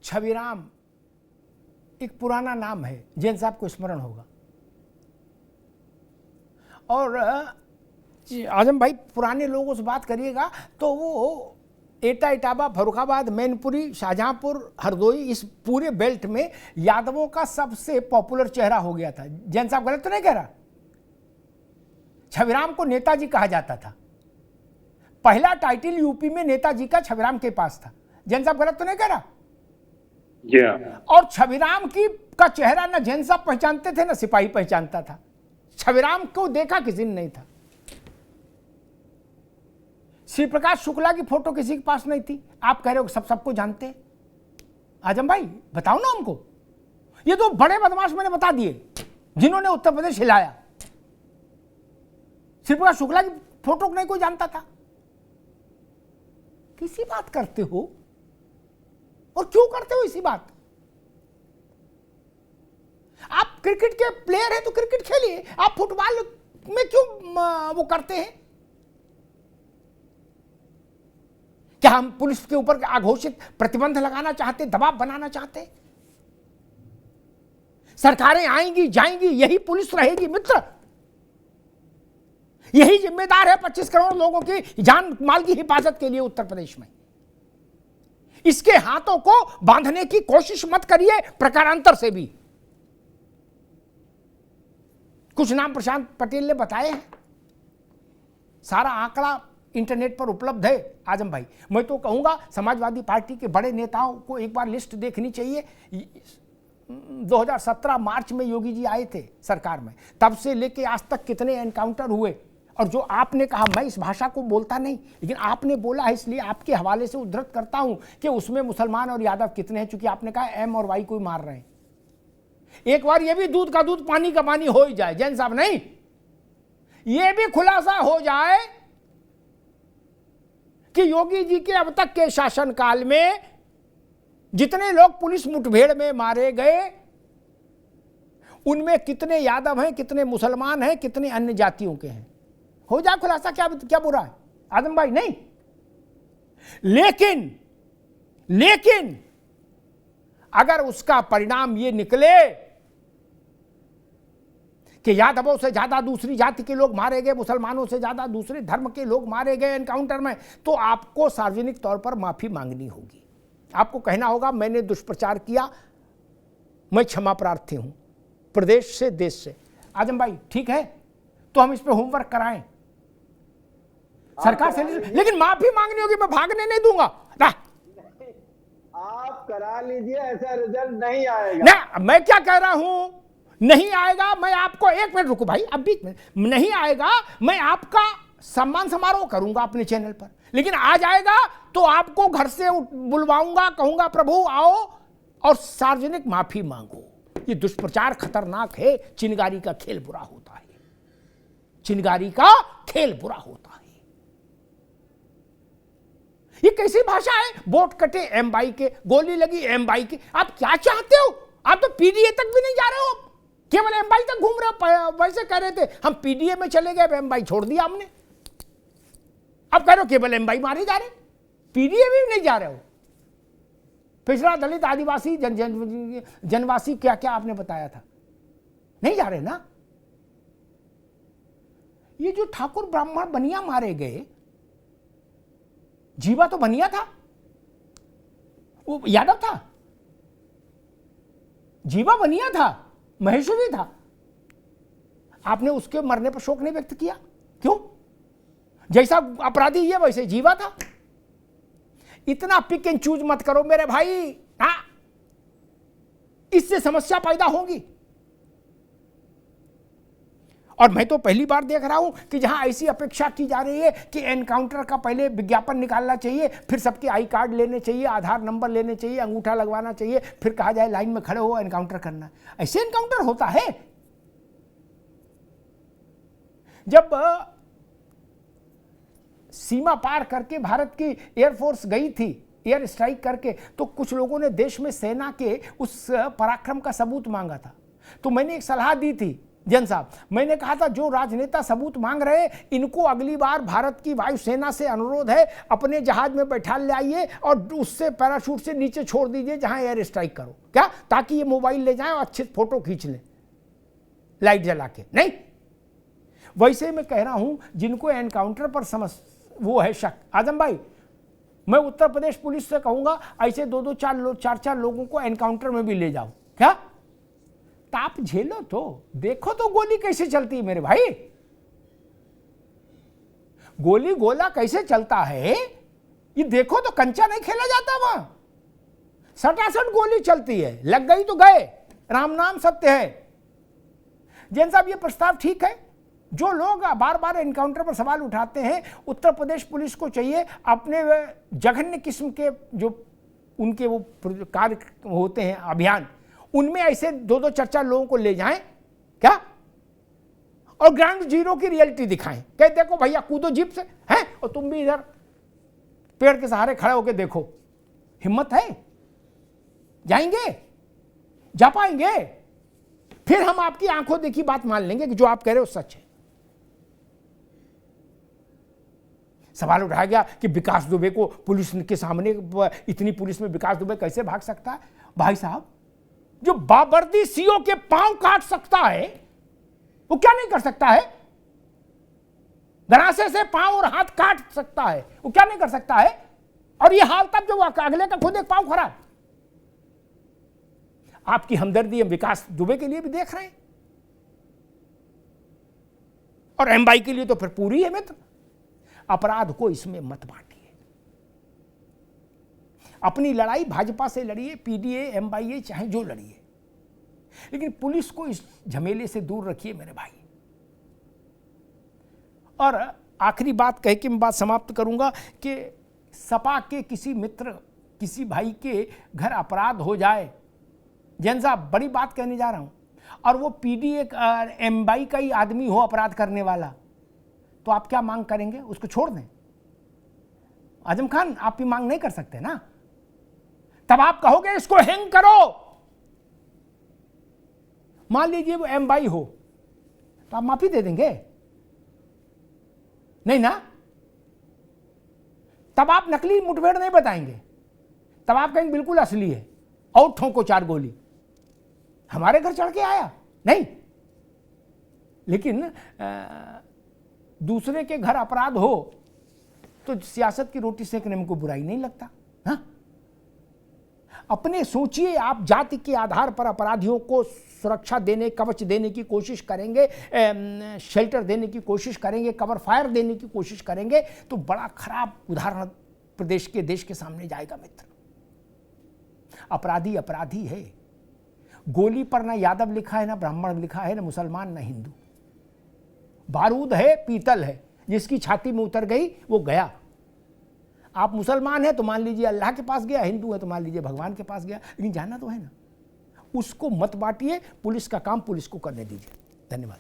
छविराम एक पुराना नाम है, जैन साहब को स्मरण होगा। और आजम भाई पुराने लोगों से बात करिएगा तो वो एटा, इटावा, फर्रुखाबाद, मैनपुरी, शाहजहांपुर, हरदोई, इस पूरे बेल्ट में यादवों का सबसे पॉपुलर चेहरा हो गया था। जैन साहब गलत तो नहीं कह रहा? छविराम को नेताजी कहा जाता था। पहला टाइटल यूपी में नेताजी का छविराम के पास था। जैन साहब गलत तो नहीं कह रहा? और छविराम का चेहरा ना जैन साहब पहचानते थे ना सिपाही पहचानता था। छविराम को देखा किसी ने नहीं था। श्री प्रकाश शुक्ला की फोटो किसी के पास नहीं थी। आप कह रहे हो सबको जानते। आजम भाई बताओ ना हमको, ये तो बड़े बदमाश मैंने बता दिए जिन्होंने उत्तर प्रदेश हिलाया। श्री प्रकाश शुक्ला की फोटो नहीं कोई जानता था। किसी बात करते हो और क्यों करते हो इसी बात? आप क्रिकेट के प्लेयर हैं तो क्रिकेट खेलिए, आप फुटबॉल में क्यों वो करते हैं? क्या हम पुलिस के ऊपर अघोषित प्रतिबंध लगाना चाहते, दबाव बनाना चाहते? सरकारें आएंगी जाएंगी, यही पुलिस रहेगी मित्र। यही जिम्मेदार है 25 करोड़ लोगों की जान माल की हिफाजत के लिए उत्तर प्रदेश में। इसके हाथों को बांधने की कोशिश मत करिए प्रकारांतर से भी। कुछ नाम प्रशांत पटेल ने बताए हैं, सारा आंकड़ा इंटरनेट पर उपलब्ध है। आजम भाई मैं तो कहूंगा समाजवादी पार्टी के बड़े नेताओं को एक बार लिस्ट देखनी चाहिए। 2017 मार्च में योगी जी आए थे सरकार में, तब से लेके आज तक कितने एनकाउंटर हुए। और जो आपने कहा, मैं इस भाषा को बोलता नहीं लेकिन आपने बोला है इसलिए आपके हवाले से उद्धृत करता हूं कि उसमें मुसलमान और यादव कितने हैं, चूंकि आपने कहा एम और वाई को मार रहे हैं। एक बार ये भी दूध का दूध पानी का पानी हो ही जाए जैन साहब, नहीं ये भी खुलासा हो जाए कि योगी जी के अब तक के शासनकाल में जितने लोग पुलिस मुठभेड़ में मारे गए उनमें कितने यादव हैं, कितने मुसलमान हैं, कितने अन्य जातियों के हैं। हो जाए खुलासा, क्या बुरा है आजम भाई? नहीं। लेकिन अगर उसका परिणाम ये निकले कि यादवों से ज्यादा दूसरी जाति के लोग मारे गए, मुसलमानों से ज्यादा दूसरे धर्म के लोग मारे गए एनकाउंटर में, तो आपको सार्वजनिक तौर पर माफी मांगनी होगी। आपको कहना होगा मैंने दुष्प्रचार किया, मैं क्षमा प्रार्थी हूं प्रदेश से, देश से। आजम भाई ठीक है, तो हम इस पे होमवर्क कराएं सरकार से, लेकिन माफी मांगनी होगी, मैं भागने नहीं दूंगा ना। आप करा लीजिए, ऐसा रिजल्ट नहीं आएगा ना। मैं क्या कह रहा हूं, नहीं आएगा। मैं आपको, एक मिनट रुको भाई, अब बीच में नहीं आएगा, मैं आपका सम्मान समारोह करूंगा अपने चैनल पर, लेकिन आ जाएगा तो आपको घर से बुलवाऊंगा, कहूंगा प्रभु आओ और सार्वजनिक माफी मांगो। ये दुष्प्रचार खतरनाक है। चिनगारी का खेल बुरा होता है, चिनगारी का खेल बुरा होता है। ये कैसी भाषा है? वोट कटे एम बाई के, गोली लगी एम बाई के। आप क्या चाहते हो? आप तो पीडीए तक भी नहीं जा रहे हो, केवल एम बाई तक घूम रहे हो। वैसे कह रहे थे हम पीडीए में चले गए, एम बाई छोड़ दिया हमने। अब कह रहे हो केवल एम बाई मारे जा रहे, पीडीए भी नहीं जा रहे हो। पिछड़ा, दलित, आदिवासी, जनवासी, क्या क्या आपने बताया था, नहीं जा रहे ना। ये जो ठाकुर ब्राह्मण बनिया मारे गए, जीवा तो बनिया था, वो यादव था, जीवा बनिया था, महेश्वरी था। आपने उसके मरने पर शोक नहीं व्यक्त किया, क्यों? जैसा अपराधी ये वैसे जीवा था। इतना पिक एंड चूज मत करो मेरे भाई, हाँ, इससे समस्या पैदा होगी। और मैं तो पहली बार देख रहा हूं कि जहां ऐसी अपेक्षा की जा रही है कि एनकाउंटर का पहले विज्ञापन निकालना चाहिए, फिर सबके आई कार्ड लेने चाहिए, आधार नंबर लेने चाहिए, अंगूठा लगवाना चाहिए, फिर कहा जाए लाइन में खड़े हो एनकाउंटर करना। ऐसे एनकाउंटर होता है? जब सीमा पार करके भारत की एयरफोर्स गई थी एयर स्ट्राइक करके, तो कुछ लोगों ने देश में सेना के उस पराक्रम का सबूत मांगा था। तो मैंने एक सलाह दी थी जन साहब, मैंने कहा था जो राजनेता सबूत मांग रहे हैं, इनको अगली बार भारत की वायुसेना से अनुरोध है, अपने जहाज में बैठा ले आइए और उससे पैराशूट से नीचे छोड़ दीजिए जहां एयर स्ट्राइक करो, क्या, ताकि ये मोबाइल ले जाएं और अच्छे फोटो खींच लें लाइट जला के। नहीं, वैसे मैं कह रहा हूं जिनको एनकाउंटर पर वो है शक, आजम भाई, मैं उत्तर प्रदेश पुलिस से कहूंगा ऐसे 2-2, 4-4 लोगों को एनकाउंटर में भी ले जाओ। क्या ताप झेलो, तो देखो तो गोली कैसे चलती है मेरे भाई, गोली गोला कैसे चलता है ये देखो तो। कंचा नहीं खेला जाता वहां, सटासट गोली चलती है, लग गई तो गए, राम नाम सत्य है। जैन साहब, ये प्रस्ताव ठीक है। जो लोग बार बार एनकाउंटर पर सवाल उठाते हैं, उत्तर प्रदेश पुलिस को चाहिए अपने जघन्य किस्म के जो उनके वो कार्य होते हैं, अभियान, उनमें ऐसे 2-2, 4-4 लोगों को ले जाएं, क्या, और ग्राउंड जीरो की रियलिटी दिखाएं, कह देखो भैया कूदो जीप से, हैं, और तुम भी इधर पेड़ के सहारे खड़े होकर देखो, हिम्मत है, जाएंगे, जा पाएंगे, फिर हम आपकी आंखों देखी बात मान लेंगे कि जो आप कह रहे हो सच है। सवाल उठाया गया कि विकास दुबे को पुलिस के सामने, इतनी पुलिस में विकास दुबे कैसे भाग सकता है? भाई साहब, जो बाबर्दी सीओ के पांव काट सकता है वो क्या नहीं कर सकता है? गरासे से पांव और हाथ काट सकता है, वो क्या नहीं कर सकता है? और ये हाल तब जो अगले का खुद एक पांव खराब। आपकी हमदर्दी हम विकास दुबे के लिए भी देख रहे हैं, और एमबाई के लिए तो फिर पूरी है मित्र। अपराध को इसमें मत बांटिए, अपनी लड़ाई भाजपा से लड़िए, पीडीए, एमबाईए, चाहे जो लड़िए, लेकिन पुलिस को इस झमेले से दूर रखिए मेरे भाई। और आखिरी बात कह के मैं बात समाप्त करूंगा कि सपा के किसी मित्र, किसी भाई के घर अपराध हो जाए, जैन साहब बड़ी बात कहने जा रहा हूं, और वो पीडीए एमबाई का ही आदमी हो अपराध करने वाला, तो आप क्या मांग करेंगे? उसको छोड़ दें? आजम खान, आप भी मांग नहीं कर सकते ना, तब आप कहोगे इसको हैंग करो। मान लीजिए वो एमबाई हो, तो आप माफी दे देंगे? नहीं ना, तब आप नकली मुठभेड़ नहीं बताएंगे, तब आप कहेंगे बिल्कुल असली है, और ठोको 4 गोली, हमारे घर चढ़ के आया नहीं। लेकिन दूसरे के घर अपराध हो तो सियासत की रोटी सेकने में कोई बुराई नहीं लगता। हाँ, अपने सोचिए, आप जाति के आधार पर अपराधियों को सुरक्षा देने, कवच देने की कोशिश करेंगे, शेल्टर देने की कोशिश करेंगे, कवर फायर देने की कोशिश करेंगे, तो बड़ा खराब उदाहरण प्रदेश के, देश के सामने जाएगा मित्र। अपराधी अपराधी है, गोली पर ना यादव लिखा है, ना ब्राह्मण लिखा है, ना मुसलमान, ना हिंदू। बारूद है, पीतल है, जिसकी छाती में उतर गई वो गया। आप मुसलमान हैं तो मान लीजिए अल्लाह के पास गया, हिंदू है तो मान लीजिए भगवान के पास गया, लेकिन जाना तो है ना। उसको मत बांटिए, पुलिस का काम पुलिस को करने दीजिए। धन्यवाद।